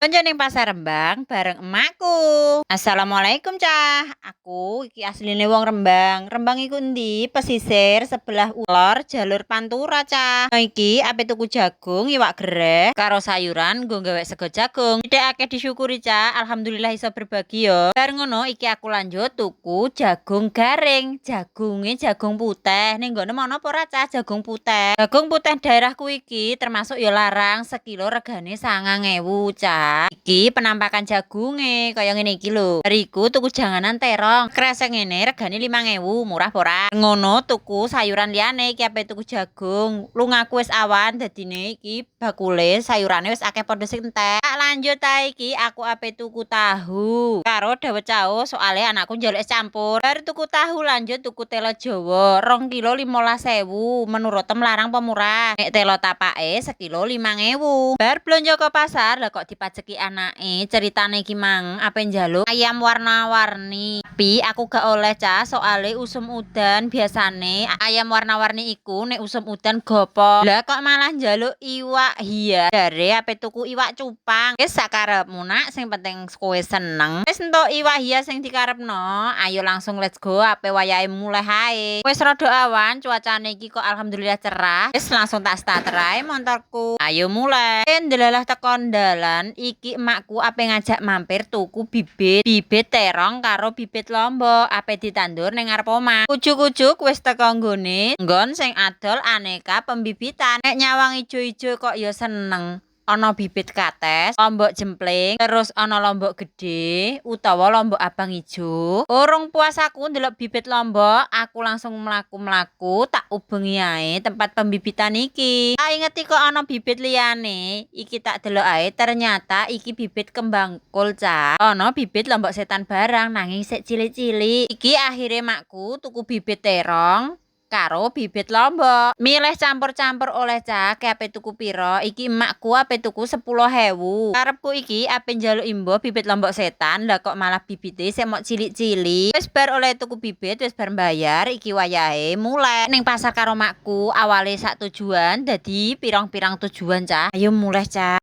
Konco ning pasar Rembang bareng emakku. Assalamualaikum, Cah. Aku iki asline wong Rembang. Rembang iku endi? Pesisir sebelah ulor jalur Pantura, Cah. Iki ape tuku jagung, iwak gereh, karo sayuran nggo gawe sego jagung. Tidak akeh disyukuri, Cah. Alhamdulillah iso berbagi yo. Bar ngono iki aku lanjut tuku jagung garing. Jagunge jagung putih. Ning nggone mono apa ora, Cah? Jagung putih. Jagung putih daerahku iki termasuk yo larang, sekilo regane 9.000, Cah. Iki penampakan jagunge kaya ngene iki lho. Bariku tuku janganan terong. Kresek ngene regane 5.000, murah ora? Ngono tuku sayuran liyane iki ape tuku jagung. Lungaku wis awan dadine iki bakule sayurane wis akeh padha sing entek. Lanjut ta iki aku ape tuku tahu. Karo dawet cao soale anakku njaluk es campur. Bar tuku tahu lanjut tuku telo Jawa 2 kilo 15.000. Menurut tem larang apa murah? Nek telo tapake sekilo 5.000. Bar blonjo ke pasar lah kok dipajeki anake. Ceritane iki mang ape njaluk ayam warna-warni. Tapi aku gak oleh, Cah, soale usum udan biasane ayam warna-warni iku nek usum udan gopo. Lah kok malah njaluk iwak hias. Jare ape tuku iwak cupang. Wis sakarepmu nak, sing penting kowe seneng. Wis entuk iwak hias sing dikarepno. Ayo langsung let's go ape wayahe mulai hae. Wis rada awan, cuacane iki kok alhamdulillah cerah. Wis langsung tak starter ae motorku. Ayo mulai. Ndelalah tekan dalan iki emakku ape ngajak mampir tuku bibit terong karo bibit lombok ape ditandur ning ngarep omah. Ujug-ujug wis teko nggone nggon sing adol aneka pembibitan. Nek nyawang ijo-ijo kok ya seneng. Ana bibit kates, lombok jempling, terus ana lombok gede utawa lombok abang ijo. Urung puas aku ndelok bibit lombok, aku langsung mlaku-mlaku tak ubengi ae tempat pembibitan iki. Tak ingeti kok ana bibit liyane, iki tak delok ae ternyata iki bibit kembang kol, Cah. Ana bibit lombok setan barang nanging sik cilik-cilik. Iki akhire makku tuku bibit terong karo bibit lombok. Milih campur-campur oleh, Cah, ape tuku piro? Iki emakku ape tuku 10.000. Karepku iki ape njaluk imbo bibit lombok setan, lah kok malah bibite sik mok cilik-cilik. Wis bar oleh tuku bibit, wis bar bayar, iki wayahe mulai ning pasar karo makku. Awale sak tujuan dadi pirang-pirang tujuan, Cah. Ayo mulai, Cah.